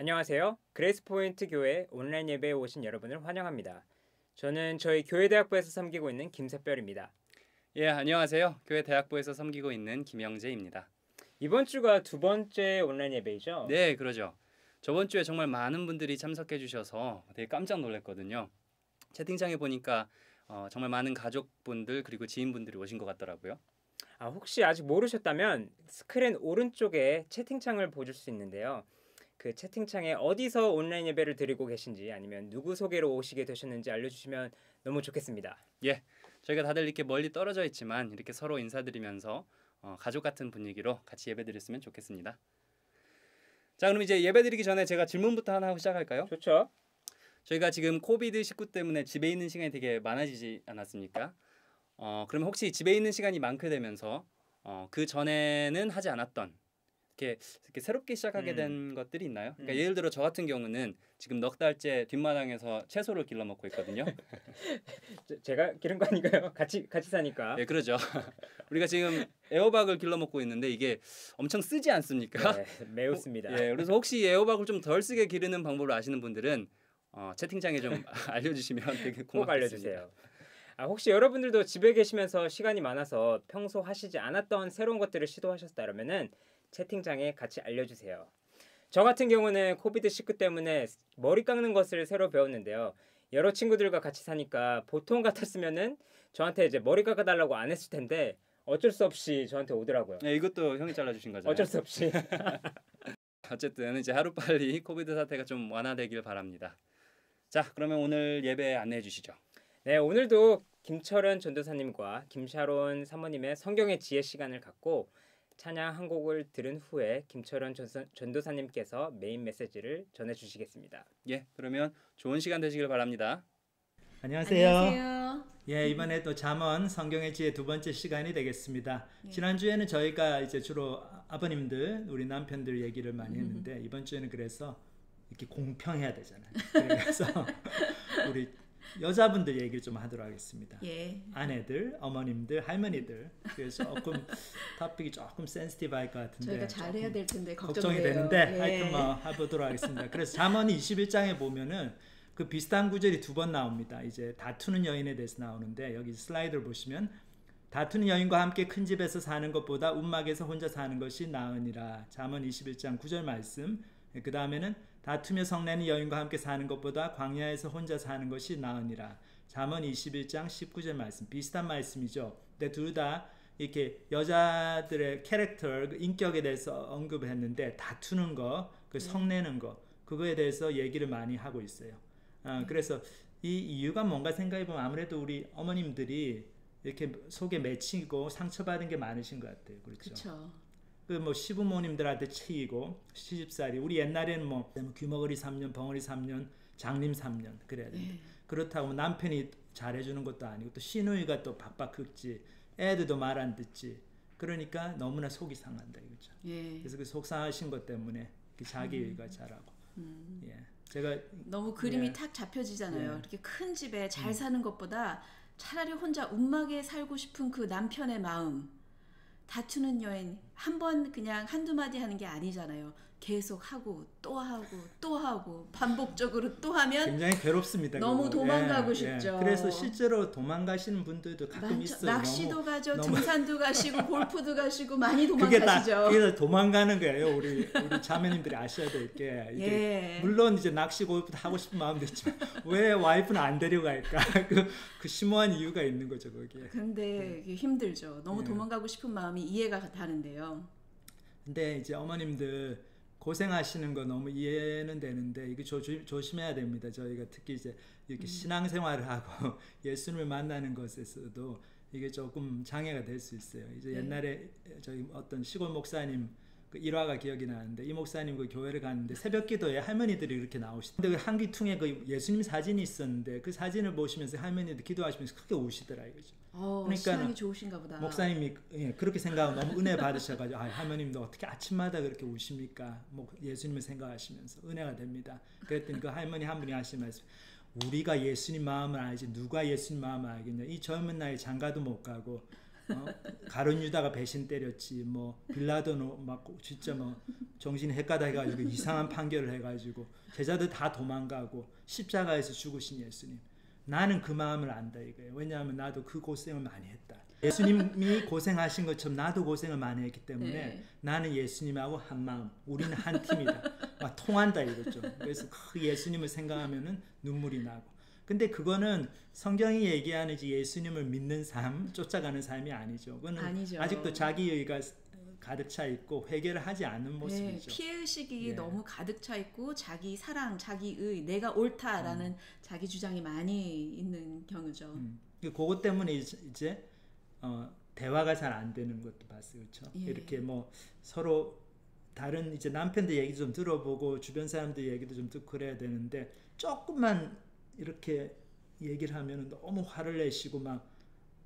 안녕하세요. 그레이스포인트 교회 온라인 예배에 오신 여러분을 환영합니다. 저는 저희 교회 대학부에서 섬기고 있는 김석별입니다. 예, 안녕하세요. 교회 대학부에서 섬기고 있는 김영재입니다. 이번 주가 두 번째 온라인 예배이죠? 네, 그러죠. 저번 주에 정말 많은 분들이 참석해 주셔서 되게 깜짝 놀랐거든요. 채팅창에 보니까 정말 많은 가족분들 그리고 지인분들이 오신 것 같더라고요. 혹시 아직 모르셨다면 스크린 오른쪽에 채팅창을 보실 수 있는데요. 그 채팅창에 어디서 온라인 예배를 드리고 계신지 아니면 누구 소개로 오시게 되셨는지 알려주시면 너무 좋겠습니다. 예, 저희가 다들 이렇게 멀리 떨어져 있지만 이렇게 서로 인사드리면서 가족 같은 분위기로 같이 예배드렸으면 좋겠습니다. 자, 그럼 이제 예배드리기 전에 제가 질문부터 하나 하고 시작할까요? 좋죠. 저희가 지금 코비드-19 때문에 집에 있는 시간이 되게 많아지지 않았습니까? 그러면 혹시 집에 있는 시간이 많게 되면서 그 전에는 하지 않았던 이렇게 새롭게 시작하게 된 것들이 있나요? 그러니까 예를 들어 저 같은 경우는 지금 넉 달째 뒷마당에서 채소를 길러 먹고 있거든요. 제가 기른 거 아닌가요? 같이 사니까. 예, 그러죠. 우리가 지금 애호박을 길러 먹고 있는데 이게 엄청 쓰지 않습니까? 네, 매우 씁니다. 예, 그래서 혹시 애호박을 좀 덜 쓰게 기르는 방법을 아시는 분들은 채팅창에 좀 알려주시면 되게 고맙겠습니다. 꼭 알려주세요. 혹시 여러분들도 집에 계시면서 시간이 많아서 평소 하시지 않았던 새로운 것들을 시도하셨다면은 채팅창에 같이 알려주세요. 저 같은 경우는 코비드-19 때문에 머리 깎는 것을 새로 배웠는데요. 여러 친구들과 같이 사니까 보통 같았으면은 저한테 이제 머리 깎아달라고 안 했을 텐데 어쩔 수 없이 저한테 오더라고요. 네, 이것도 형이 잘라주신 거잖아요. 어쩔 수 없이. 어쨌든 이제 하루빨리 코비드 사태가 좀 완화되길 바랍니다. 자, 그러면 오늘 예배 안내해 주시죠. 네, 오늘도 김철은 전도사님과 김샤론 사모님의 성경의 지혜 시간을 갖고 찬양 한 곡을 들은 후에 김철은 전도사님께서 메인 메시지를 전해주시겠습니다. 예, 그러면 좋은 시간 되시길 바랍니다. 안녕하세요. 안녕하세요. 예, 이번에 또 잠언 성경의 지혜 두 번째 시간이 되겠습니다. 지난주에는 저희가 이제 주로 아버님들, 우리 남편들 얘기를 많이 했는데 이번 주에는 그래서 이렇게 공평해야 되잖아요. 그래서 우리 여자분들 얘기를 좀 하도록 하겠습니다. 예. 아내들, 어머님들, 할머니들. 그래서 조금 토픽이 조금 센시티브할 것 같은데 저희가 잘해야 될 텐데 걱정이 걱정돼요. 되는데 예. 하여튼 뭐 해보도록 하겠습니다. 그래서 잠언 21장에 보면은 그 비슷한 구절이 두 번 나옵니다. 이제 다투는 여인에 대해서 나오는데 여기 슬라이드를 보시면 다투는 여인과 함께 큰 집에서 사는 것보다 움막에서 혼자 사는 것이 나으니라. 잠언 21장 9절 말씀. 그 다음에는 다투며 성내는 여인과 함께 사는 것보다 광야에서 혼자 사는 것이 나으니라. 잠언 21장 19절 말씀. 비슷한 말씀이죠. 근데 둘 다 이렇게 여자들의 캐릭터, 인격에 대해서 언급했는데 다투는 거, 그 성내는 거, 그거에 대해서 얘기를 많이 하고 있어요. 그래서 이 이유가 뭔가 생각해보면 아무래도 우리 어머님들이 이렇게 속에 맺히고 상처받은 게 많으신 것 같아요. 그렇죠? 그 뭐 시부모님들한테 치이고 시집살이 우리 옛날에는 뭐 귀머거리 3년 벙어리 3년 장림 3년 그래야 된다. 그렇다고 남편이 잘해주는 것도 아니고 또 시누이가 또 박박 긁지 애들도 말 안 듣지. 그러니까 너무나 속이 상한다 이거죠. 그래서 그 속상하신 것 때문에 자기 일가 잘하고 예. 제가 너무 그림이 탁 잡혀지잖아요. 이렇게 큰 집에 잘 사는 것보다 차라리 혼자 움막에 살고 싶은 그 남편의 마음. 다투는 여인 한 번 그냥 한두 마디 하는 게 아니잖아요. 계속 하고 또 하고 또 하고 반복적으로 또 하면 굉장히 괴롭습니다. 너무 그거. 도망가고 싶죠. 그래서 실제로 도망가시는 분들도 가끔 있어요. 낚시도 너무, 가죠. 등산도 가시고 골프도 가시고 많이 그게 도망가시죠. 그게 도망가는 거예요. 우리 자매님들이 아셔야 될 게 이게 물론 이제 낚시 골프도 하고 싶은 마음도 있지만 왜 와이프는 안 데려갈까? 그 심오한 이유가 있는 거죠 거기에. 근데 이게 힘들죠. 너무 도망가고 싶은 마음이 이해가 다른데요. 근데 이제 어머님들 고생하시는 거 너무 이해는 되는데 이게 조심해야 됩니다. 저희가 특히 이제 이렇게 신앙생활을 하고 예수님을 만나는 것에서도 이게 조금 장애가 될 수 있어요. 이제 옛날에 저희 어떤 시골 목사님 그 일화가 기억이 나는데 이 목사님 그 교회를 갔는데 새벽 기도에 할머니들이 이렇게 나오시던데 그 한귀퉁에 그 예수님 사진이 있었는데 그 사진을 보시면서 할머니들 기도하시면서 크게 우시더라 이거죠. 그러니까 신앙이 좋으신가 보다. 목사님이 그렇게 생각하고 너무 은혜 받으셔가지고 할머님도 어떻게 아침마다 그렇게 우십니까? 뭐 예수님을 생각하시면서 은혜가 됩니다. 그랬더니 그 할머니 한 분이 하신 말씀, 우리가 예수님 마음을 알지 누가 예수님 마음을 알겠냐? 이 젊은 나이에 장가도 못 가고 가룟 유다가 배신 때렸지, 뭐 빌라도는 막 진짜 뭐 정신이 헷가다 해가지고 이상한 판결을 해가지고 제자들 다 도망가고 십자가에서 죽으신 예수님. 나는 그 마음을 안다 이거예요. 왜냐하면 나도 그 고생을 많이 했다. 예수님이 고생하신 것처럼 나도 고생을 많이 했기 때문에 네. 나는 예수님하고 한 마음, 우리는 한 팀이다. 막 통한다 이거죠. 그래서 그 예수님을 생각하면은 눈물이 나고. 근데 그거는 성경이 얘기하는 예수님을 믿는 삶, 쫓아가는 삶이 아니죠. 그거는 아니죠. 아직도 자기의가 가득 차 있고 회개를 하지 않는 네, 모습이죠. 피해의식이 예. 너무 가득 차 있고 자기 사랑, 자기의, 내가 옳다라는 자기 주장이 많이 있는 경우죠. 그것 때문에 이제 대화가 잘 안 되는 것도 봤어요. 그렇죠? 예. 이렇게 뭐 서로 다른 이제 남편들 얘기 좀 들어보고 주변 사람들 얘기도 좀 듣고 그래야 되는데 조금만 이렇게 얘기를 하면 너무 화를 내시고 막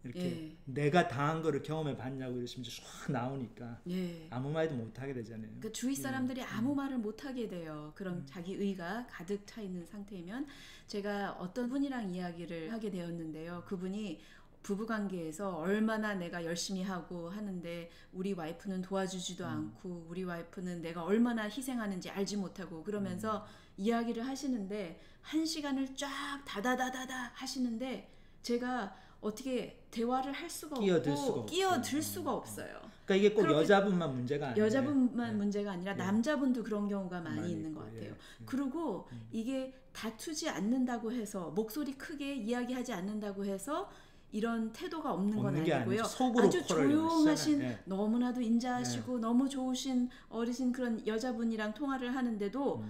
이렇게 예. 내가 당한 거를 경험해 봤냐고 이러시면 쫙 나오니까 예. 아무 말도 못 하게 되잖아요. 그러니까 주위 사람들이 아무 말을 못 하게 돼요. 그런 자기 의가 가득 차 있는 상태이면 제가 어떤 분이랑 이야기를 하게 되었는데요. 그분이 부부관계에서 얼마나 내가 열심히 하고 하는데 우리 와이프는 도와주지도 않고 우리 와이프는 내가 얼마나 희생하는지 알지 못하고 그러면서 이야기를 하시는데 1시간을 쫙 다다다다다 하시는데 제가 어떻게 대화를 할 수가 끼어들 없고 수가 끼어들 없어요. 수가 없어요. 그러니까 이게 꼭 그렇게 여자분만 문제가 아니에요. 여자분만 네. 문제가 아니라 네. 남자분도 그런 경우가 많이 많이 있는 있고, 것 같아요. 예. 그리고 이게 다투지 않는다고 해서 목소리 크게 이야기하지 않는다고 해서 이런 태도가 없는 건 없는 게 아니고요. 아니죠. 속으로 아주 코를 조용하신 열시잖아요. 예. 너무나도 인자하시고 너무 좋으신 어르신 그런 여자분이랑 통화를 하는데도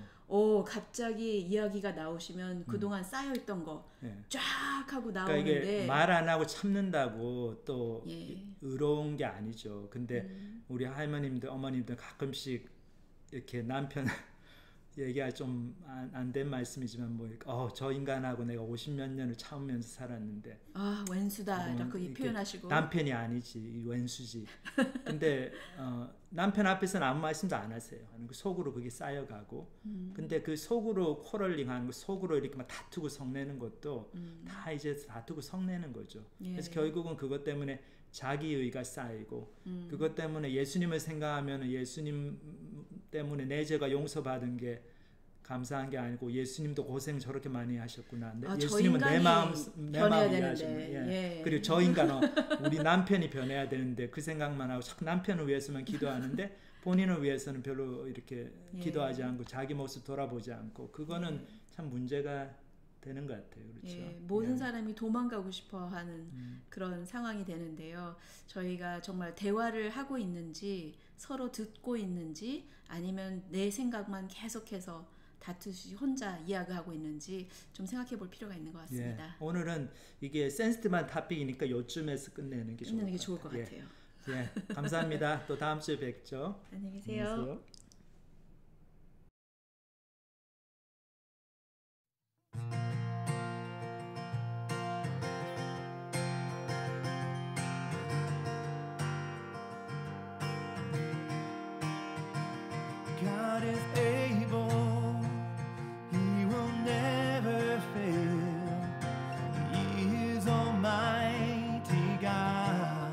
갑자기 이야기가 나오시면 그동안 쌓여있던 거 쫙 예. 하고 그러니까 나오는데 이게 말 안 하고 참는다고 또 예. 의로운 게 아니죠. 근데 우리 할머님들, 어머님들 가끔씩 이렇게 남편 얘기가 좀 안 된 말씀이지만 뭐 저 인간하고 내가 50몇 년을 참으면서 살았는데 아 왼수다 이렇게 이렇게 표현하시고 남편이 아니지 왼수지. 근데 남편 앞에서는 아무 말씀도 안 하세요. 속으로 그게 쌓여가고. 근데 그 속으로 코럴링하는 거, 속으로 이렇게 막 다투고 성내는 것도 다 이제 다투고 성내는 거죠. 예. 그래서 결국은 그것 때문에 자기의가 쌓이고 그것 때문에 예수님을 생각하면 예수님 때문에 내 죄가 용서받은 게 감사한 게 아니고 예수님도 고생 저렇게 많이 하셨구나. 저 예수님은 내 인간이 마음 변해야 이해하시는 되는데. 예. 그리고 저 인간은 우리 남편이 변해야 되는데 그 생각만 하고 자꾸 남편을 위해서만 기도하는데 본인을 위해서는 별로 이렇게 예. 기도하지 않고 자기 모습 돌아보지 않고 그거는 참 문제가 되는 것 같아요. 그렇죠. 예, 모든 예. 사람이 도망가고 싶어 하는 그런 상황이 되는데요. 저희가 정말 대화를 하고 있는지 서로 듣고 있는지 아니면 내 생각만 계속해서 다투시 혼자 이야기하고 있는지 좀 생각해 볼 필요가 있는 것 같습니다. 예. 오늘은 이게 센스티브한 토픽이니까 요쯤에서 끝내는 게 좋을 것 같아요. 같아요. 예. 감사합니다. 또 다음 주에 뵙죠. 안녕히 계세요. 안녕히 계세요. God is able, He will never fail. He is Almighty God,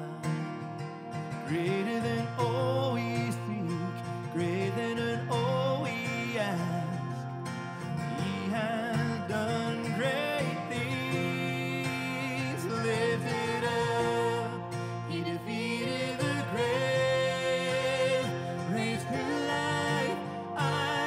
greater than all we seek, greater than all we ask. He has done great things, lifted up, He defeated the grave, raised to life. I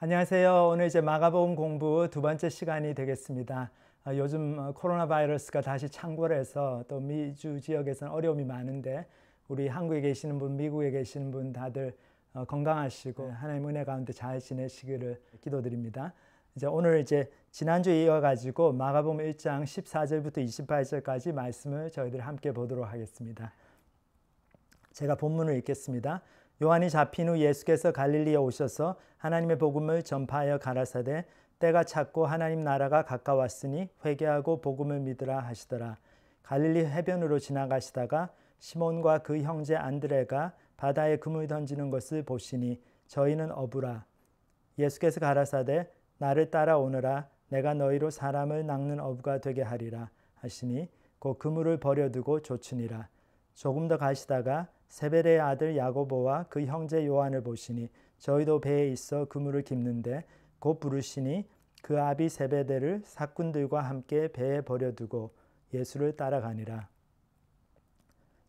안녕하세요. 오늘 이제 마가복음 공부 두 번째 시간이 되겠습니다. 요즘 코로나 바이러스가 다시 창궐해서 또 미주 지역에서는 어려움이 많은데 우리 한국에 계시는 분, 미국에 계시는 분 다들 건강하시고 하나님 은혜 가운데 잘 지내시기를 기도드립니다. 이제 오늘 이제 지난주에 이어가지고 마가복음 1장 14절부터 28절까지 말씀을 저희들 함께 보도록 하겠습니다. 제가 본문을 읽겠습니다. 요한이 잡힌 후 예수께서 갈릴리에 오셔서 하나님의 복음을 전파하여 가라사대 때가 찼고 하나님 나라가 가까웠으니 회개하고 복음을 믿으라 하시더라. 갈릴리 해변으로 지나가시다가 시몬과 그 형제 안드레가 바다에 그물 던지는 것을 보시니 저희는 어부라. 예수께서 가라사대 나를 따라오너라. 내가 너희로 사람을 낚는 어부가 되게 하리라 하시니 곧 그물을 버려두고 조추니라. 조금 더 가시다가 세베대의 아들 야고보와 그 형제 요한을 보시니 저희도 배에 있어 그물을 깁는데 곧 부르시니 그 아비 세베대를 사꾼들과 함께 배에 버려두고 예수를 따라가니라.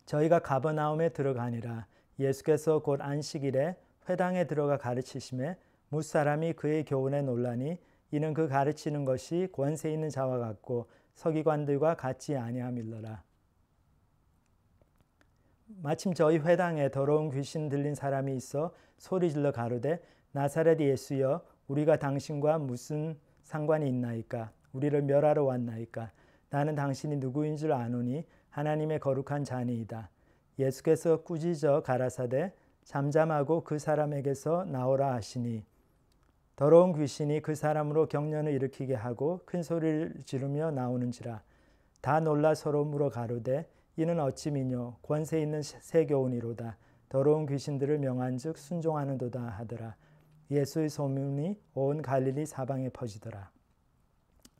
저희가 가버나움에 들어가니라. 예수께서 곧 안식일에 회당에 들어가 가르치심에 무사람이 그의 교훈에 놀라니 이는 그 가르치는 것이 권세 있는 자와 같고 서기관들과 같지 아니함일러라. 마침 저희 회당에 더러운 귀신 들린 사람이 있어 소리질러 가로되 나사렛 예수여 우리가 당신과 무슨 상관이 있나이까? 우리를 멸하러 왔나이까? 나는 당신이 누구인 줄 아노니 하나님의 거룩한 자니이다. 예수께서 꾸짖어 가라사대 잠잠하고 그 사람에게서 나오라 하시니 더러운 귀신이 그 사람으로 경련을 일으키게 하고 큰 소리를 지르며 나오는지라. 다 놀라 서로 물어 가로되 이는 어찌 미뇨 권세 있는 새 교훈이로다. 더러운 귀신들을 명한즉 순종하는도다 하더라. 예수의 소문이 온 갈릴리 사방에 퍼지더라.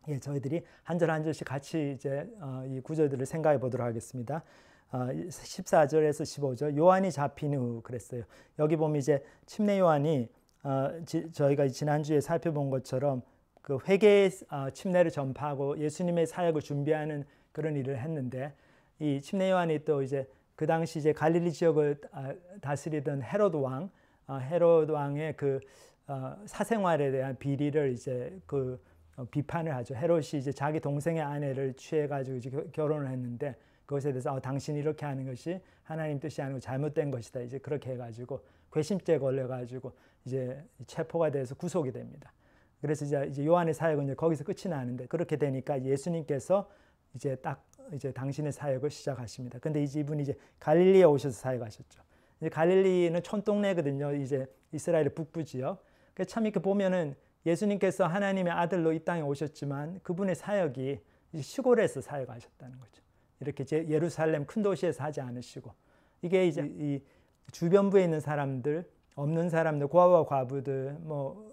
예, 저희들이 한 절 한 절씩 같이 이제 이 구절들을 생각해 보도록 하겠습니다. 14절에서 15절 요한이 잡힌 후 그랬어요. 여기 보면 이제 침례 요한이 저희가 지난주에 살펴본 것처럼 그 회개의 침례를 전파하고 예수님의 사역을 준비하는 그런 일을 했는데 이 침례 요한이 또 이제 그 당시 이제 갈릴리 지역을 다스리던 헤롯 왕의 그 사생활에 대한 비리를 이제 그 비판을 하죠. 헤롯이 이제 자기 동생의 아내를 취해 가지고 이제 결혼을 했는데 그것에 대해서 당신이 이렇게 하는 것이 하나님 뜻이 아니고 잘못된 것이다. 이제 그렇게 해가지고 궤심죄 걸려가지고 이제 체포가 돼서 구속이 됩니다. 그래서 이제 요한의 사역은 이제 거기서 끝이 나는데 그렇게 되니까 예수님께서 이제 딱 이제 당신의 사역을 시작하십니다. 근데 이분이 이제 갈릴리에 오셔서 사역하셨죠. 이제 갈릴리는 촌동네거든요. 이제 이스라엘의 북부 지역. 참 이렇게 보면은 예수님께서 하나님의 아들로 이 땅에 오셨지만 그분의 사역이 시골에서 사역하셨다는 거죠. 이렇게 예루살렘 큰 도시에서 하지 않으시고 이게 이제 이 주변부에 있는 사람들, 없는 사람들, 고아와 과부들, 뭐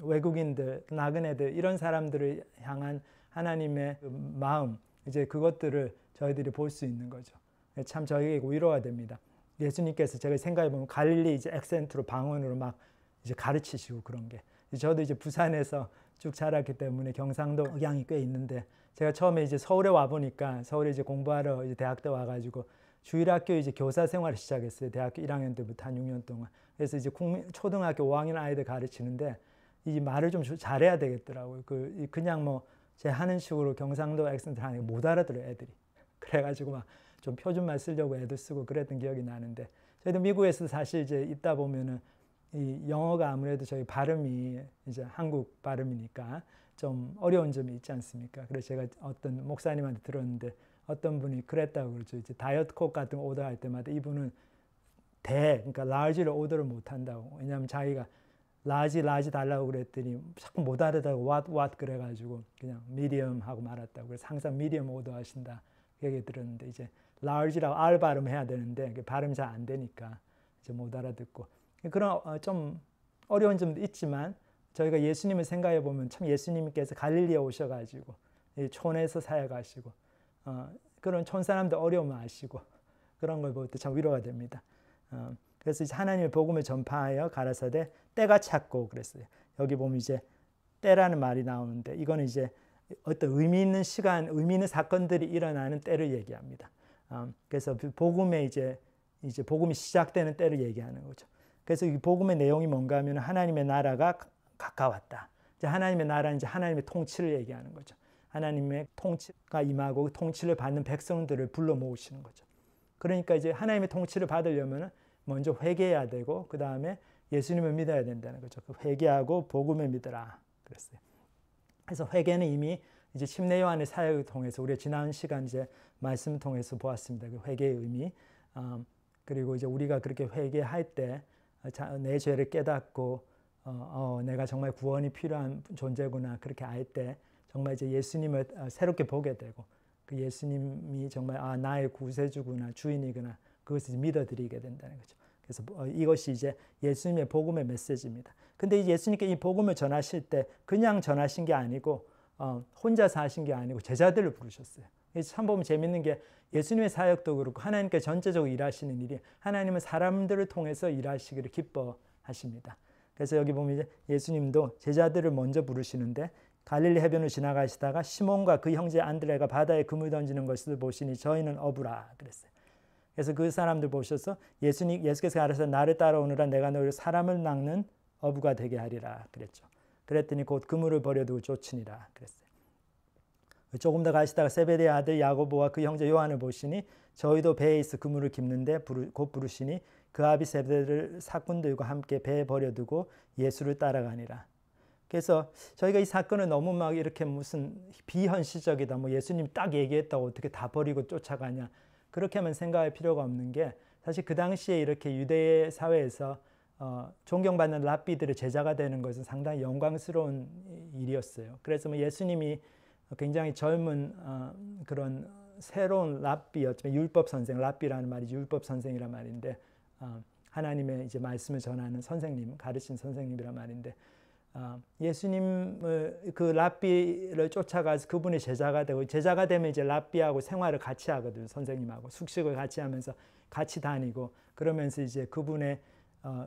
외국인들, 나그네들 이런 사람들을 향한 하나님의 마음 이제 그것들을 저희들이 볼 수 있는 거죠. 참 저희에게 위로가 됩니다. 예수님께서 제가 생각해 보면 갈릴리 이제 액센트로 방언으로 막 이제 가르치시고 그런 게 저도 이제 부산에서 쭉 자랐기 때문에 경상도 억양이 꽤 있는데 제가 처음에 이제 서울에 와 보니까 서울에 이제 공부하러 이제 대학 때 와가지고 주일학교 이제 교사 생활을 시작했어요. 대학교 1학년 때부터 한 6년 동안. 그래서 이제 초등학교 5학년 아이들 가르치는데 이 말을 좀 잘해야 되겠더라고요. 그냥 뭐 제 하는 식으로 경상도 액센트 하는 게 못 알아들어요, 애들이. 그래가지고 막 좀 표준말 쓰려고 애들 쓰고 그랬던 기억이 나는데 저희도 미국에서 사실 이제 있다 보면은 이 영어가 아무래도 저희 발음이 이제 한국 발음이니까 좀 어려운 점이 있지 않습니까? 그래서 제가 어떤 목사님한테 들었는데 어떤 분이 그랬다고 그러죠. 이제 다이어트 콕 같은 거 오더할 때마다 이분은 그러니까 large를 오더를 못 한다고. 왜냐하면 자기가 large 달라고 그랬더니 자꾸 못 알아듣고 what 그래가지고 그냥 medium 하고 말았다고. 그래서 항상 medium 오더 하신다 그 얘기 들었는데 이제 large라고 R 발음해야 되는데 발음 잘 안 되니까 이제 못 알아듣고 그런 좀 어려운 점도 있지만 저희가 예수님을 생각해 보면 참 예수님께서 갈릴리에 오셔가지고 이 촌에서 사역하시고 그런 촌 사람들 어려움을 아시고 그런 걸 볼 때 참 위로가 됩니다. 그래서 이제 하나님의 복음을 전파하여 가라사대 때가 찼고 그랬어요. 여기 보면 이제 때라는 말이 나오는데 이거는 이제 어떤 의미 있는 시간, 의미 있는 사건들이 일어나는 때를 얘기합니다. 그래서 복음의 이제 복음이 시작되는 때를 얘기하는 거죠. 그래서 이 복음의 내용이 뭔가 하면 하나님의 나라가 가까웠다. 이제 하나님의 나라는 이제 하나님의 통치를 얘기하는 거죠. 하나님의 통치가 임하고 통치를 받는 백성들을 불러 모으시는 거죠. 그러니까 이제 하나님의 통치를 받으려면 먼저 회개해야 되고 그 다음에 예수님을 믿어야 된다는 거죠. 회개하고 복음을 믿어라 그랬어요. 그래서 회개는 이미 이제 침례 요한의 사역을 통해서 우리가 지난 시간 이제 말씀을 통해서 보았습니다. 그 회개의 의미. 그리고 이제 우리가 그렇게 회개할 때 내 죄를 깨닫고 내가 정말 구원이 필요한 존재구나 그렇게 알 때 정말 이제 예수님을 새롭게 보게 되고 그 예수님이 정말 나의 구세주구나 주인이구나 그것을 믿어드리게 된다는 거죠. 그래서 이것이 이제 예수님의 복음의 메시지입니다. 근데 예수님께 이 복음을 전하실 때 그냥 전하신 게 아니고 혼자서 하신 게 아니고 제자들을 부르셨어요. 참 보면 재밌는 게 예수님의 사역도 그렇고 하나님께 전체적으로 일하시는 일이 하나님은 사람들을 통해서 일하시기를 기뻐하십니다. 그래서 여기 보면 이제 예수님도 제자들을 먼저 부르시는데 갈릴리 해변을 지나가시다가 시몬과 그 형제 안드레가 바다에 그물 던지는 것을 보시니 저희는 어부라 그랬어요. 그래서 그 사람들 보셔서 예수께서 가르쳐 나를 따라오느라 내가 너희를 사람을 낚는 어부가 되게 하리라 그랬죠. 그랬더니 곧 그물을 버려두고 쫓으니라 그랬어요. 조금 더 가시다가 세베대의 아들 야고보와 그 형제 요한을 보시니 저희도 배에 있어 그물을 깁는데 곧 부르시니 그 아비 세베대를 사꾼들과 함께 배에 버려두고 예수를 따라가니라. 그래서 저희가 이 사건을 너무 막 이렇게 무슨 비현실적이다 뭐 예수님 딱 얘기했다고 어떻게 다 버리고 쫓아가냐 그렇게만 생각할 필요가 없는 게 사실 그 당시에 이렇게 유대 사회에서 존경받는 랍비들의 제자가 되는 것은 상당히 영광스러운 일이었어요. 그래서 뭐 예수님이 굉장히 젊은 그런 새로운 랍비였지만 율법 선생, 랍비라는 말이 율법 선생이란 말인데 하나님의 이제 말씀을 전하는 선생님, 가르친 선생님이란 말인데 예수님을 그 랍비를 쫓아가서 그분의 제자가 되고 제자가 되면 이제 랍비하고 생활을 같이 하거든요. 선생님하고 숙식을 같이 하면서 같이 다니고 그러면서 이제 그분의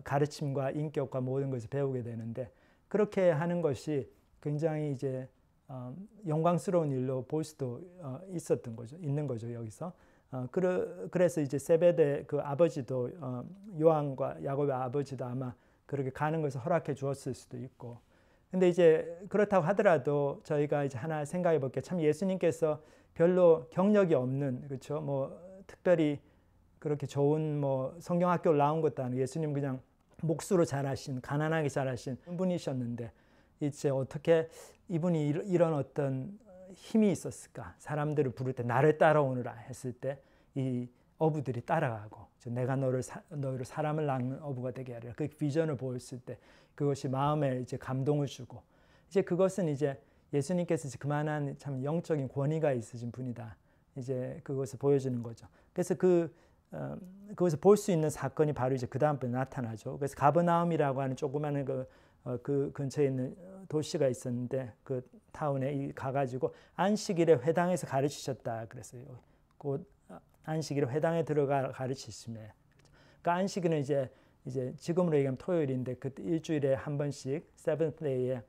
가르침과 인격과 모든 것을 배우게 되는데 그렇게 하는 것이 굉장히 이제 영광스러운 일로 볼 수도 있는 거죠 여기서. 그래서 이제 세베대 그 아버지도 요한과 야곱의 아버지도 아마 그렇게 가는 것을 허락해 주었을 수도 있고. 근데 이제 그렇다고 하더라도 저희가 이제 하나 생각해 볼게요. 참 예수님께서 별로 경력이 없는 그렇죠. 뭐 특별히 그렇게 좋은 뭐 성경학교를 나온 것도 아니고 예수님 그냥 몫으로 자라신 가난하게 자라신 분이셨는데 이제 어떻게 이분이 이런 어떤 힘이 있었을까? 사람들을 부를 때 나를 따라오느라 했을 때 이 어부들이 따라가고 내가 너희를 사람을 낚는 어부가 되게 하리라. 그 비전을 보였을 때 그것이 마음에 이제 감동을 주고 이제 그것은 이제 예수님께서 이제 그만한 참 영적인 권위가 있으신 분이다. 이제 그것을 보여주는 거죠. 그래서 그것을 볼 수 있는 사건이 바로 이제 그 다음번에 나타나죠. 그래서 가버나움이라고 하는 조그마한 그 근처에 있는 도시가 있었는데 그 타운에 가가지고 안식일에 회당에서 가르치셨다 그랬어요. 곧 안식일에 회당에 들어가 가르치시며, 그러니까 안식일은 이제 지금으로 얘기하면 토요일인데 그 일주일에 한 번씩 세븐 데이에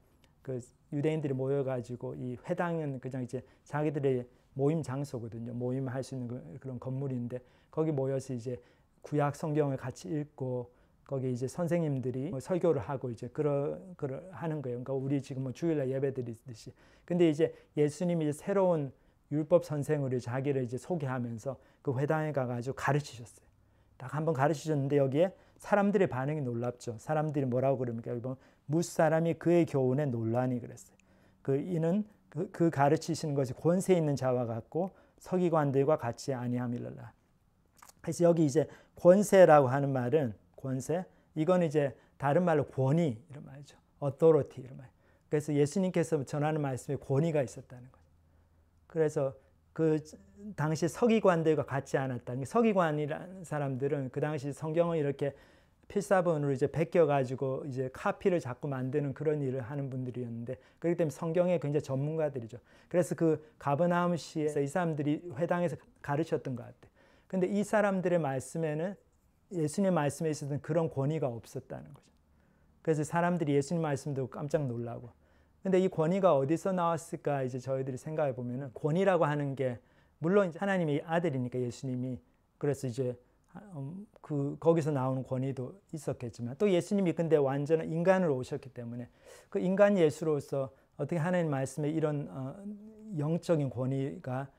그 유대인들이 모여가지고 이 회당은 그냥 이제 자기들의 모임 장소거든요. 모임할 수 있는 그런 건물인데 거기 모여서 이제 구약 성경을 같이 읽고 거기 이제 선생님들이 설교를 하고 이제 하는 거예요. 그러니까 우리 지금 뭐 주일날 예배드리듯이. 근데 이제 예수님이 이제 새로운 율법 선생으로 자기를 이제 소개하면서 그 회당에 가가지고 가르치셨어요. 딱 한번 가르치셨는데 여기에 사람들의 반응이 놀랍죠. 사람들이 뭐라고 그럽니까? 여기 보면 무사람이 그의 교훈에 놀라니 그랬어요. 이는 그 가르치시는 것이 권세 있는 자와 같고 서기관들과 같이 아니함이라. 그래서 여기 이제 권세라고 하는 말은 권세, 이건 이제 다른 말로 권위 이런 말이죠. authority 이런 말. 그래서 예수님께서 전하는 말씀에 권위가 있었다는 거죠. 그래서 그 당시 서기관들과 같지 않았다. 서기관이라는 사람들은 그 당시 성경을 이렇게 필사본으로 이제 베껴가지고 이제 카피를 자꾸 만드는 그런 일을 하는 분들이었는데 그렇기 때문에 성경의 굉장히 전문가들이죠. 그래서 그 가버나움시에서 이 사람들이 회당에서 가르쳤던 것 같아요. 근데 이 사람들의 말씀에는 예수님의 말씀에 있었던 그런 권위가 없었다는 거죠. 그래서 사람들이 예수님 말씀 듣고 깜짝 놀라고. 근데 이 권위가 어디서 나왔을까 이제 저희들이 생각해 보면은 권위라고 하는 게 물론 이제 하나님의 아들이니까 예수님이 그래서 이제 거기서 나오는 권위도 있었겠지만 또 예수님이 근데 완전한 인간으로 오셨기 때문에 그 인간 예수로서 어떻게 하나님 말씀에 이런 영적인 권위가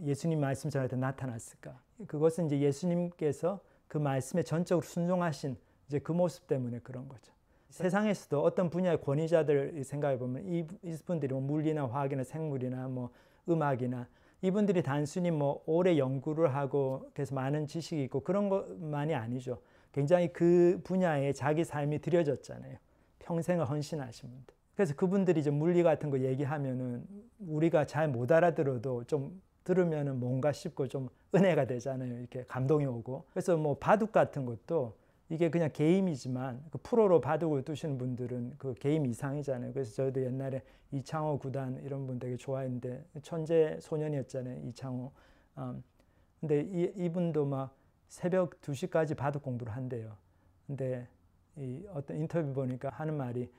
예수님 말씀 전할 때 나타났을까? 그것은 이제 예수님께서 그 말씀에 전적으로 순종하신 이제 그 모습 때문에 그런 거죠. 세상에서도 어떤 분야의 권위자들 생각해 보면 이분들이 뭐 물리나 화학이나 생물이나 뭐 음악이나 이분들이 단순히 뭐 오래 연구를 하고 그래서 많은 지식이 있고 그런 것만이 아니죠. 굉장히 그 분야에 자기 삶이 들여졌잖아요. 평생을 헌신하신 분들. 그래서 그분들이 이제 물리 같은 거 얘기하면은 우리가 잘 못 알아들어도 좀 들으면은 뭔가 싶고 좀 은혜가 되잖아요. 이렇게 감동이 오고. 그래서 뭐 바둑 같은 것도 이게 그냥 게임이지만 그 프로로 바둑을 두시는 분들은 그 게임 이상이잖아요. 그래서 저희도 옛날에 이창호 구단 이런 분 되게 좋아했는데 천재 소년이었잖아요. 이창호. 근데 이분도 막 새벽 2시까지 바둑 공부를 한대요. 근데 이 어떤 인터뷰 보니까 하는 말이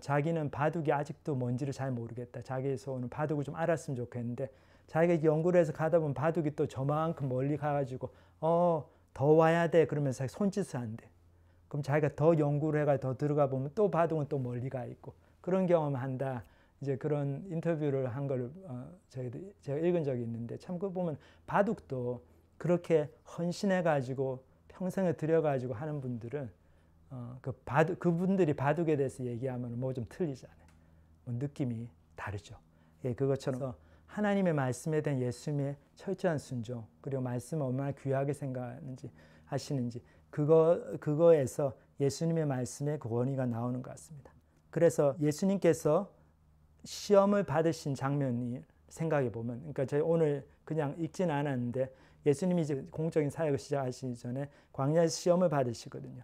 자기는 바둑이 아직도 뭔지를 잘 모르겠다. 자기의 소원은 바둑을 좀 알았으면 좋겠는데 자기가 연구를 해서 가다 보면 바둑이 또 저만큼 멀리 가가지고 더 와야 돼 그러면서 손짓을 한대. 그럼 자기가 더 연구를 해가 더 들어가 보면 또 바둑은 또 멀리 가 있고 그런 경험을 한다. 이제 그런 인터뷰를 한 걸 제가 읽은 적이 있는데 참 그 보면 바둑도 그렇게 헌신해 가지고 평생을 들여 가지고 하는 분들은 그분들이 바둑에 대해서 얘기하면 뭐 좀 틀리잖아요. 뭐 느낌이 다르죠. 예, 그것처럼 하나님의 말씀에 대한 예수님의 철저한 순종 그리고 말씀을 얼마나 귀하게 생각하는지 하시는지 그거에서 예수님의 말씀의 그 원의가 나오는 것 같습니다. 그래서 예수님께서 시험을 받으신 장면이 생각해 보면 그러니까 저희 오늘 그냥 읽지는 않았는데 예수님이 이제 공적인 사역을 시작하시기 전에 광야에서 시험을 받으시거든요.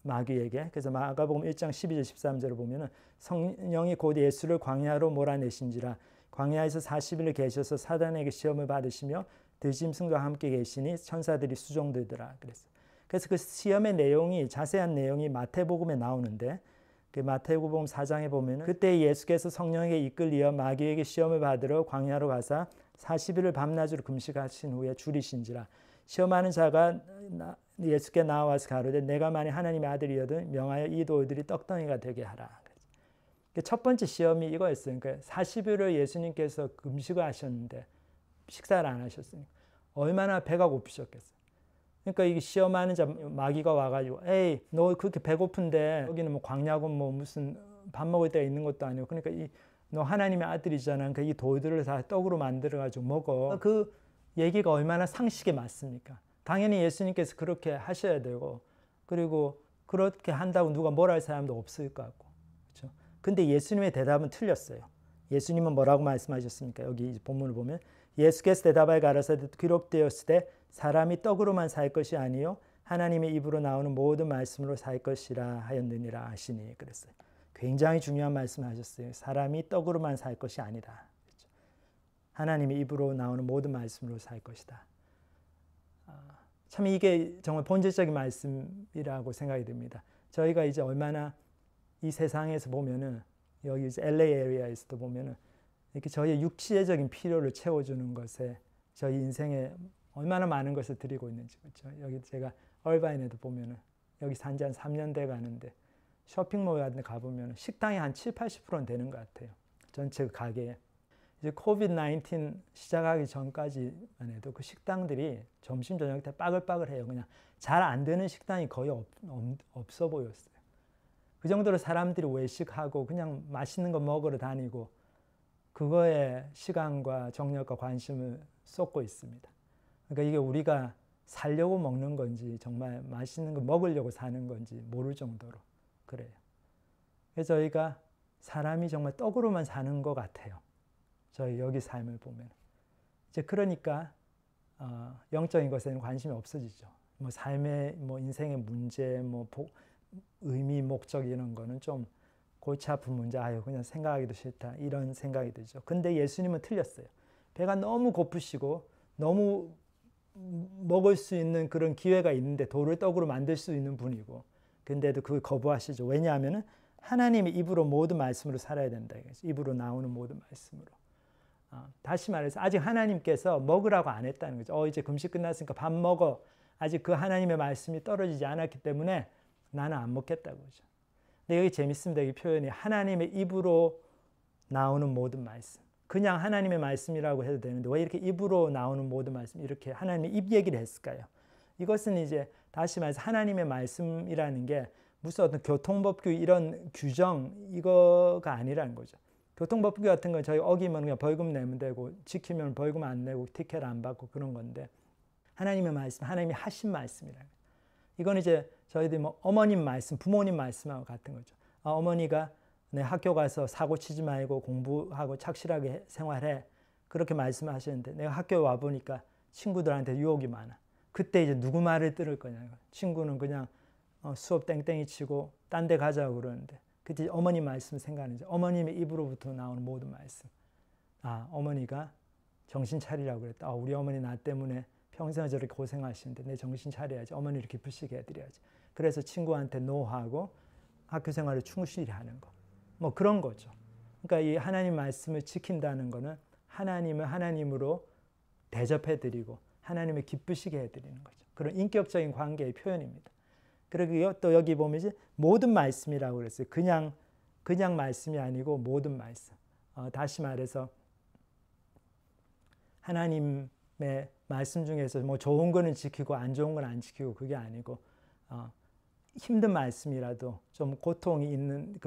마귀에게. 그래서 마가복음 1장 12절 13절을 보면은 성령이 곧 예수를 광야로 몰아내신지라 광야에서 40일을 계셔서 사단에게 시험을 받으시며 들짐승과 함께 계시니 천사들이 수종들더라 그랬어요. 그래서 그 시험의 내용이 자세한 내용이 마태복음에 나오는데 그 마태복음 4장에 보면은 그때 예수께서 성령에게 이끌리어 마귀에게 시험을 받으러 광야로 가사 40일을 밤낮으로 금식하신 후에 줄이신지라 시험하는 자가 예수께 나와서 가로되 내가 만일 하나님의 아들이거든 명하여 이 돌들이 떡덩이가 되게 하라. 첫 번째 시험이 이거였어요. 그러니까 40일을 예수님께서 금식을 하셨는데 식사를 안 하셨으니까 얼마나 배가 고프셨겠어요. 그러니까 이게 시험하는 자 마귀가 와가지고 에이 너 그렇게 배고픈데 여기는 뭐 광야고 뭐 무슨 밥 먹을 데가 있는 것도 아니고 그러니까 너 하나님의 아들이잖아. 그러니까 이 돌들을 다 떡으로 만들어가지고 먹어. 그 얘기가 얼마나 상식에 맞습니까? 당연히 예수님께서 그렇게 하셔야 되고 그리고 그렇게 한다고 누가 뭐라 할 사람도 없을 것 같고 그렇죠? 근데 예수님의 대답은 틀렸어요. 예수님은 뭐라고 말씀하셨습니까? 여기 본문을 보면 예수께서 대답하여 가라사대 기록되었을 때 사람이 떡으로만 살 것이 아니요 하나님의 입으로 나오는 모든 말씀으로 살 것이라 하였느니라 하시니 그랬어요. 굉장히 중요한 말씀을 하셨어요. 사람이 떡으로만 살 것이 아니다. 그렇죠? 하나님의 입으로 나오는 모든 말씀으로 살 것이다. 참 이게 정말 본질적인 말씀이라고 생각이 듭니다. 저희가 이제 얼마나 이 세상에서 보면은 여기 이제 LA 에리아에서도 보면은 이렇게 저희의 육체적인 필요를 채워주는 것에 저희 인생에 얼마나 많은 것을 드리고 있는지 그렇죠. 여기 제가 얼바인에도 보면은 여기 산지 한 3년 돼 가는데 쇼핑몰 같은 데 가보면 식당이 한 70-80%는 되는 것 같아요. 전체 가게에. 이제 코비드-19 시작하기 전까지만 해도 그 식당들이 점심 저녁 때 빠글빠글해요. 그냥 잘 안 되는 식당이 거의 없어 보였어요. 그 정도로 사람들이 외식하고 그냥 맛있는 거 먹으러 다니고 그거에 시간과 정력과 관심을 쏟고 있습니다. 그러니까 이게 우리가 살려고 먹는 건지 정말 맛있는 거 먹으려고 사는 건지 모를 정도로 그래요. 그래서 저희가 사람이 정말 떡으로만 사는 것 같아요. 저희 여기 삶을 보면 이제 그러니까 영적인 것에는 관심이 없어지죠. 뭐 삶의 뭐 인생의 문제, 뭐 의미, 목적 이런 거는 좀 골치 아픈 문제, 아유 그냥 생각하기도 싫다 이런 생각이 들죠. 근데 예수님은 틀렸어요. 배가 너무 고프시고 너무 먹을 수 있는 그런 기회가 있는데 돌을 떡으로 만들 수 있는 분이고 근데도 그걸 거부하시죠. 왜냐하면 하나님의 입으로 모든 말씀으로 살아야 된다. 입으로 나오는 모든 말씀으로. 다시 말해서 아직 하나님께서 먹으라고 안 했다는 거죠. 이제 금식 끝났으니까 밥 먹어. 아직 그 하나님의 말씀이 떨어지지 않았기 때문에 나는 안 먹겠다고 그러죠. 근데 여기 재밌습니다. 이 표현이 하나님의 입으로 나오는 모든 말씀. 그냥 하나님의 말씀이라고 해도 되는데 왜 이렇게 입으로 나오는 모든 말씀 이렇게 하나님의 입 얘기를 했을까요? 이것은 이제 다시 말해서 하나님의 말씀이라는 게 무슨 어떤 교통법규 이런 규정 이거가 아니라는 거죠. 교통법규 같은 건 저희 어기면 그냥 벌금 내면 되고 지키면 벌금 안 내고 티켓 안 받고 그런 건데 하나님의 말씀, 하나님이 하신 말씀이라는 거예요. 이건 이제 저희들이 뭐 어머님 말씀, 부모님 말씀하고 같은 거죠. 어머니가 내 학교 가서 사고 치지 말고 공부하고 착실하게 생활해. 그렇게 말씀하시는데 내가 학교에 와보니까 친구들한테 유혹이 많아. 그때 이제 누구 말을 들을 거냐고. 친구는 그냥 수업 땡땡이 치고 딴 데 가자고 그러는데 그때 어머님 말씀 생각하는지 어머님의 입으로부터 나오는 모든 말씀. 어머니가 정신 차리라고 그랬다. 우리 어머니 나 때문에 평생 저렇게 고생하시는데 내 정신 차려야지. 어머니를 기쁘시게 해드려야지. 그래서 친구한테 노하고 학교 생활을 충실히 하는 거. 뭐 그런 거죠. 그러니까 이 하나님 말씀을 지킨다는 거는 하나님을 하나님으로 대접해드리고 하나님을 기쁘시게 해드리는 거죠. 그런 인격적인 관계의 표현입니다. 그리고 또 여기 보면 이제 모든 말씀이라고 그랬어요. 그냥 말씀이 아니고 모든 말씀. 다시 말해서 하나님의 말씀 중에서 뭐 좋은 거는 지키고 안 좋은 건 안 지키고 그게 아니고 힘든 말씀이라도 좀 고통이 있는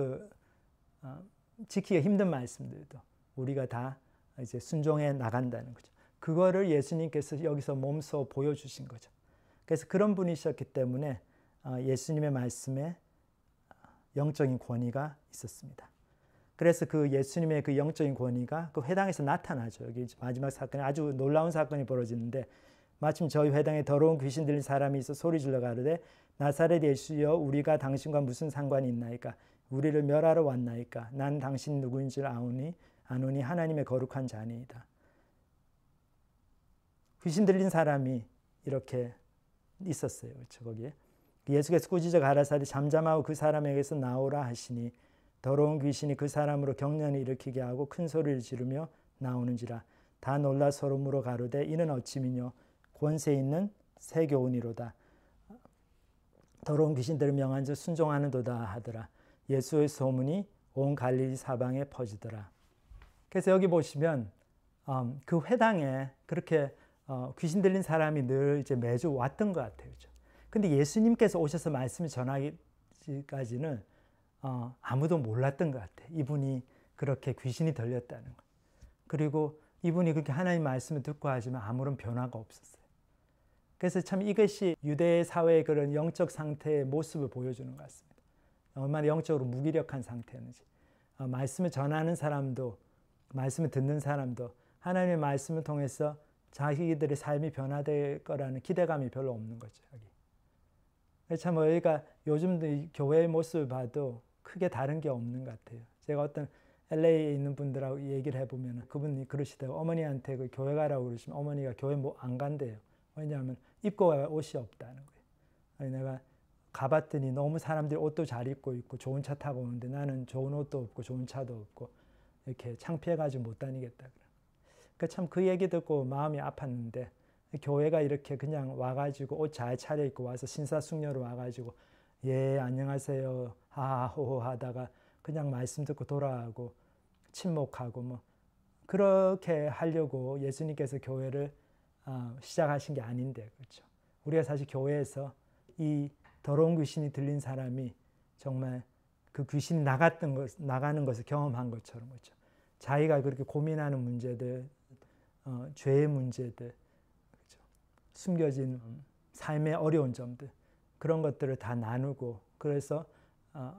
지키기 힘든 말씀들도 우리가 다 이제 순종해 나간다는 거죠. 그거를 예수님께서 여기서 몸소 보여주신 거죠. 그래서 그런 분이셨기 때문에 예수님의 말씀에 영적인 권위가 있었습니다. 그래서 그 예수님의 그 영적인 권위가 그 회당에서 나타나죠. 여기 마지막 사건이 아주 놀라운 사건이 벌어지는데 마침 저희 회당에 더러운 귀신 들린 사람이 있어 소리질러 가르되 나사렛 예수여 우리가 당신과 무슨 상관이 있나이까 우리를 멸하러 왔나이까 난 당신 누구인 줄 아노니 하나님의 거룩한 자니이다. 귀신 들린 사람이 이렇게 있었어요. 그렇죠? 거기에 예수께서 꾸짖어 가라사대 잠잠하고 그 사람에게서 나오라 하시니 더러운 귀신이 그 사람으로 경련을 일으키게 하고 큰 소리를 지르며 나오는지라 다 놀라 서로 물어 가로되 이는 어찌미뇨 권세 있는 새 교훈이로다. 더러운 귀신들을 명한 자 순종하는도다 하더라. 예수의 소문이 온 갈릴리 사방에 퍼지더라. 그래서 여기 보시면 그 회당에 그렇게 귀신 들린 사람이 늘 이제 매주 왔던 것 같아요. 그렇죠? 근데 예수님께서 오셔서 말씀을 전하기까지는 아무도 몰랐던 것 같아요. 이분이 그렇게 귀신이 들렸다는 거. 그리고 이분이 그렇게 하나님 말씀을 듣고 하지만 아무런 변화가 없었어요. 그래서 참 이것이 유대 사회의 그런 영적 상태의 모습을 보여주는 것 같습니다. 얼마나 영적으로 무기력한 상태였는지. 말씀을 전하는 사람도 말씀을 듣는 사람도 하나님의 말씀을 통해서 자기들의 삶이 변화될 거라는 기대감이 별로 없는 거죠. 여기. 참 우리가 요즘도 이 교회의 모습을 봐도 크게 다른 게 없는 것 같아요. 제가 어떤 LA에 있는 분들하고 얘기를 해보면 그분이 그러시더라고요. 어머니한테 그 교회 가라고 그러시면 어머니가 교회 안 간대요. 왜냐하면 입고 갈 옷이 없다는 거예요. 내가 가봤더니 너무 사람들이 옷도 잘 입고 있고 좋은 차 타고 오는데 나는 좋은 옷도 없고 좋은 차도 없고 이렇게 창피해가지고 못 다니겠다. 그러니까 참 그 얘기 듣고 마음이 아팠는데 교회가 이렇게 그냥 와가지고 옷 잘 차려입고 와서 신사숙녀로 와가지고 예 안녕하세요 하하호호 하다가 그냥 말씀 듣고 돌아가고 침묵하고 뭐 그렇게 하려고 예수님께서 교회를 시작하신 게 아닌데 그렇죠. 우리가 사실 교회에서 이 더러운 귀신이 들린 사람이 정말 그 귀신이 나가는 것을 경험한 것처럼 그렇죠. 자기가 그렇게 고민하는 문제들, 죄의 문제들, 그렇죠. 숨겨진 삶의 어려운 점들 그런 것들을 다 나누고 그래서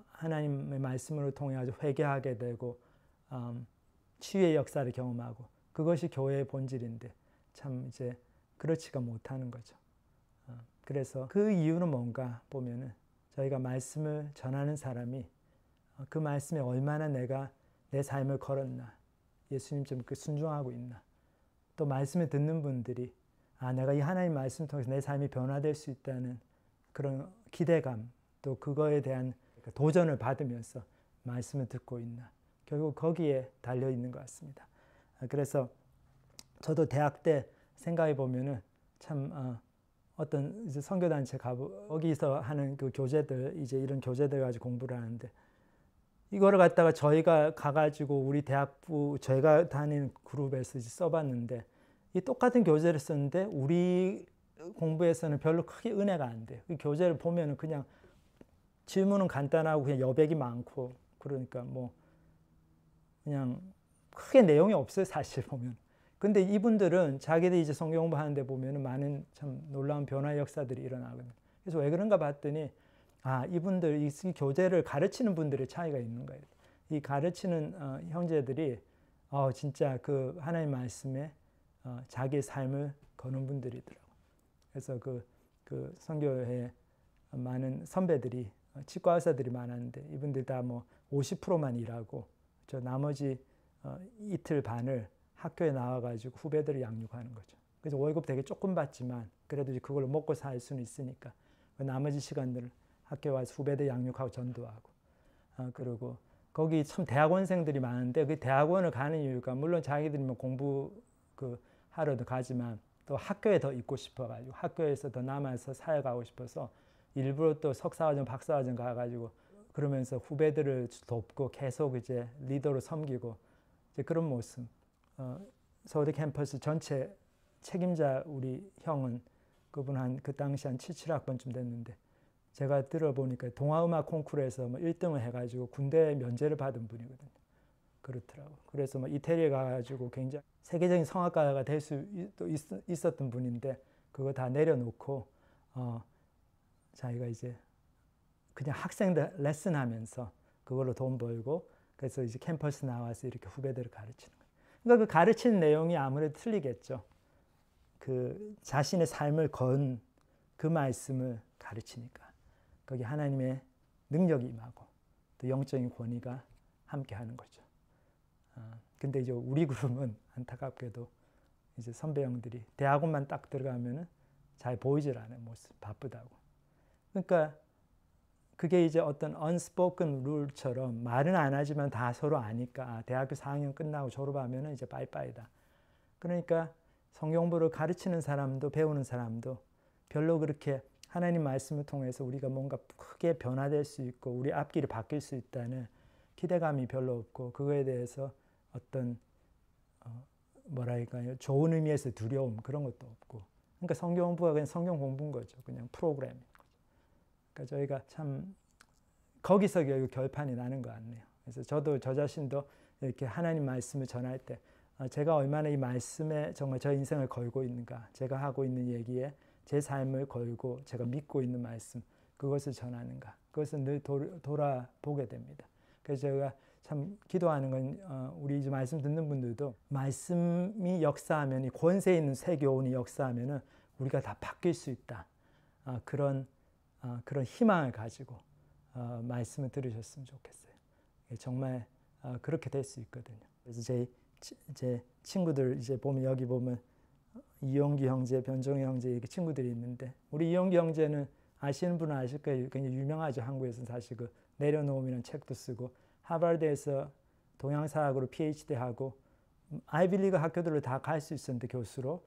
하나님의 말씀으로 통해 아주 회개하게 되고 치유의 역사를 경험하고 그것이 교회의 본질인데 참 이제 그렇지가 못하는 거죠. 그래서 그 이유는 뭔가 보면은 저희가 말씀을 전하는 사람이 그 말씀에 얼마나 내가 내 삶을 걸었나 예수님 좀 순종하고 있나 또 말씀을 듣는 분들이 내가 이 하나님 말씀을 통해서 내 삶이 변화될 수 있다는 그런 기대감 또 그거에 대한 도전을 받으면서 말씀을 듣고 있나 결국 거기에 달려 있는 것 같습니다. 그래서 저도 대학 때 생각해 보면은 참 어떤 이제 선교단체 거기서 하는 그 교재들 이제 이런 교재들 가지고 공부를 하는데 이거를 갖다가 저희가 가가지고 우리 대학부 저희가 다니는 그룹에서 이제 써봤는데 이 똑같은 교재를 썼는데 우리 공부에서는 별로 크게 은혜가 안 돼요. 이 교재를 보면은 그냥 질문은 간단하고 그냥 여백이 많고 그러니까 뭐 그냥 크게 내용이 없어요 사실 보면. 근데 이분들은 자기들이 이제 성경 공부하는데 보면은 많은 참 놀라운 변화의 역사들이 일어나거든요. 그래서 왜 그런가 봤더니 이분들 이 교재를 가르치는 분들의 차이가 있는 거예요. 이 가르치는 형제들이 진짜 그 하나님 말씀에 자기의 삶을 거는 분들이더라고요. 그래서 그 선교회 많은 선배들이 치과 의사들이 많았는데 이분들 다 뭐 50%만 일하고 저 나머지 이틀 반을 학교에 나와가지고 후배들을 양육하는 거죠. 그래서 월급 되게 조금 받지만 그래도 이제 그걸로 먹고 살 수는 있으니까 나머지 시간들을 학교에 와서 후배들 양육하고 전도하고 그리고 거기 참 대학원생들이 많은데 그 대학원을 가는 이유가 물론 자기들이 뭐 공부 하러도 가지만 또 학교에 더 있고 싶어가지고 학교에서 더 남아서 살아가고 싶어서 일부러 또 석사과정 박사과정 가가지고 그러면서 후배들을 돕고 계속 이제 리더로 섬기고 이제 그런 모습. 서울대 캠퍼스 전체 책임자 우리 형은 그분 그 당시 한 77학번쯤 됐는데 제가 들어보니까 동아음악 콩쿠르에서 뭐 1등을 해가지고 군대 면제를 받은 분이거든요. 그렇더라고. 그래서 뭐 이태리에 가가지고 굉장히 세계적인 성악가가 될 수 있었던 분인데 그거 다 내려놓고 자기가 이제 그냥 학생들 레슨하면서 그걸로 돈 벌고 그래서 이제 캠퍼스 나와서 이렇게 후배들을 가르치는 거예요. 그러니까 그 가르치는 내용이 아무래도 틀리겠죠. 그 자신의 삶을 건 그 말씀을 가르치니까 거기 하나님의 능력이 임하고 또 영적인 권위가 함께하는 거죠. 근데 이제 우리 그룹은 안타깝게도 이제 선배 형들이 대학원만 딱 들어가면은 잘 보이질 않아요. 모습 바쁘다고. 그러니까 그게 이제 어떤 unspoken rule처럼 말은 안 하지만 다 서로 아니까 대학교 4학년 끝나고 졸업하면은 이제 빠이빠이다. 그러니까 성경 공부를 가르치는 사람도 배우는 사람도 별로 그렇게 하나님 말씀을 통해서 우리가 뭔가 크게 변화될 수 있고 우리 앞길이 바뀔 수 있다는 기대감이 별로 없고 그거에 대해서 어떤 뭐랄까요 좋은 의미에서 두려움 그런 것도 없고 그러니까 성경 공부가 그냥 성경 공부인 거죠. 그냥 프로그램인 거죠. 그러니까 저희가 참 거기서 결국 결판이 나는 것 같네요. 그래서 저도 저 자신도 이렇게 하나님 말씀을 전할 때 제가 얼마나 이 말씀에 정말 저 인생을 걸고 있는가 제가 하고 있는 얘기에 제 삶을 걸고 제가 믿고 있는 말씀 그것을 전하는가 그것을 늘 돌아보게 됩니다. 그래서 제가 참 기도하는 건 우리 이제 말씀 듣는 분들도 말씀이 역사하면 이 권세 있는 새 교훈이 역사하면은 우리가 다 바뀔 수 있다. 그런 희망을 가지고 말씀을 들으셨으면 좋겠어요. 정말 그렇게 될 수 있거든요. 그래서 제 친구들 이제 보면 여기 보면 이용기 형제, 변종희 형제 이렇게 친구들이 있는데 우리 이용기 형제는 아시는 분은 아실 거예요. 굉장히 유명하죠. 한국에서 사실 그 내려놓음이라는 책도 쓰고 하버드에서 동양사학으로 PhD 하고 아이비리그 학교들로 다 갈 수 있었는데 교수로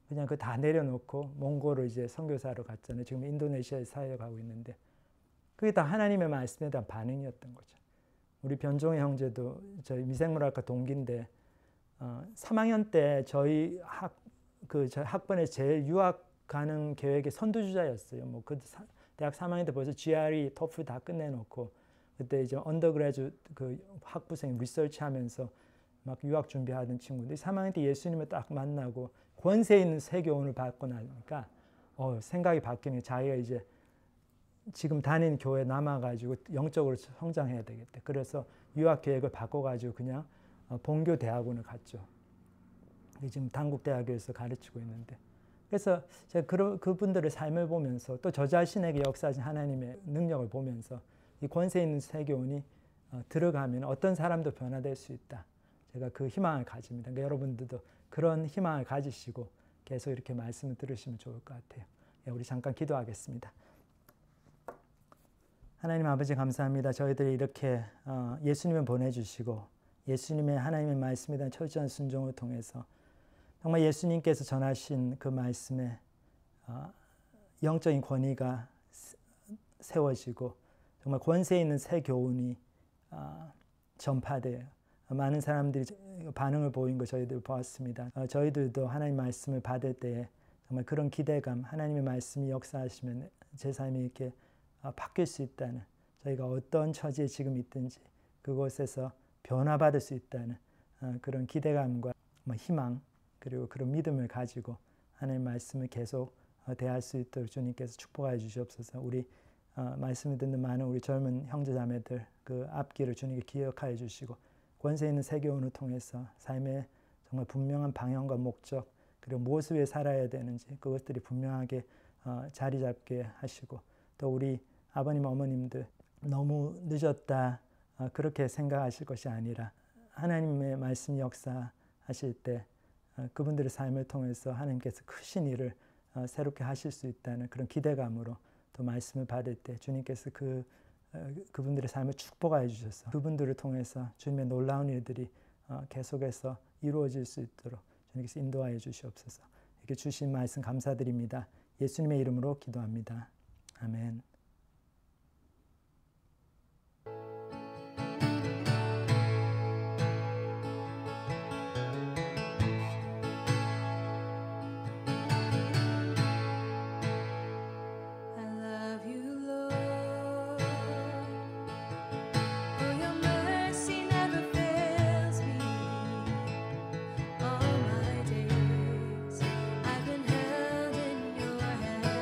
그냥 그 다 내려놓고 몽골로 이제 선교사로 갔잖아요. 지금 인도네시아에 사역을 하고 있는데 그게 다 하나님의 말씀에 대한 반응이었던 거죠. 우리 변종희 형제도 저희 미생물학과 동기인데 3학년 때 저희 학번에 제일 유학 가는 계획의 선두주자였어요. 뭐 그 대학 3학년 때 벌써 GRE, 토플 다 끝내놓고 그때 이제 언더그래주 그 학부생 리서치하면서 막 유학 준비하던 친구인데 3학년 때 예수님을 딱 만나고 권세 있는 새 교훈을 받고 나니까 생각이 바뀌는 자기가 이제 지금 다니는 교회에 남아가지고 영적으로 성장해야 되겠다. 그래서 유학 계획을 바꿔가지고 그냥 본교 대학원을 갔죠. 지금 단국대학교에서 가르치고 있는데 그래서 제가 그분들의 삶을 보면서 또 저 자신에게 역사하신 하나님의 능력을 보면서 이 권세 있는 새 교훈이 들어가면 어떤 사람도 변화될 수 있다. 제가 그 희망을 가집니다. 그러니까 여러분들도 그런 희망을 가지시고 계속 이렇게 말씀을 들으시면 좋을 것 같아요. 우리 잠깐 기도하겠습니다. 하나님 아버지 감사합니다. 저희들이 이렇게 예수님을 보내주시고 예수님의 하나님의 말씀에 대한 철저한 순종을 통해서 정말 예수님께서 전하신 그 말씀에 영적인 권위가 세워지고 정말 권세 있는 새 교훈이 전파돼요. 많은 사람들이 반응을 보인 거 저희들 보았습니다. 저희들도 하나님 말씀을 받을 때에 정말 그런 기대감, 하나님의 말씀이 역사하시면 제 삶이 이렇게 바뀔 수 있다는, 저희가 어떤 처지에 지금 있든지 그곳에서 변화받을 수 있다는 그런 기대감과 희망, 그리고 그런 믿음을 가지고 하나님 말씀을 계속 대할 수 있도록 주님께서 축복하여 주시옵소서. 우리 말씀을 듣는 많은 우리 젊은 형제자매들 그 앞길을 주님께 기억하여 주시고 권세 있는 새 교훈을 통해서 삶의 정말 분명한 방향과 목적, 그리고 무엇을 위해 살아야 되는지 그것들이 분명하게 자리 잡게 하시고, 또 우리 아버님 어머님들 너무 늦었다 그렇게 생각하실 것이 아니라 하나님의 말씀 역사하실 때 그분들의 삶을 통해서 하나님께서 크신 일을 새롭게 하실 수 있다는 그런 기대감으로 또 말씀을 받을 때 주님께서 그분들의 삶을 축복하여 주셔서 그분들을 통해서 주님의 놀라운 일들이 계속해서 이루어질 수 있도록 주님께서 인도하여 주시옵소서. 이렇게 주신 말씀 감사드립니다. 예수님의 이름으로 기도합니다. 아멘. I've been held in your hands.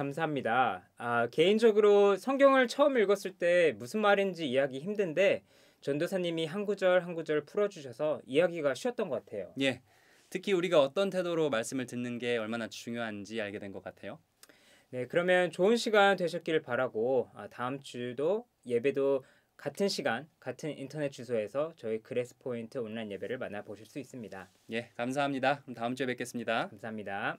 감사합니다. 개인적으로 성경을 처음 읽었을 때 무슨 말인지 이해하기 힘든데 전도사님이 한 구절 한 구절 풀어주셔서 이해하기가 쉬웠던 것 같아요. 예. 특히 우리가 어떤 태도로 말씀을 듣는 게 얼마나 중요한지 알게 된 것 같아요. 네, 그러면 좋은 시간 되셨길 바라고 다음 주도 예배도 같은 시간, 같은 인터넷 주소에서 저희 그레스 포인트 온라인 예배를 만나보실 수 있습니다. 예, 감사합니다. 그럼 다음 주에 뵙겠습니다. 감사합니다.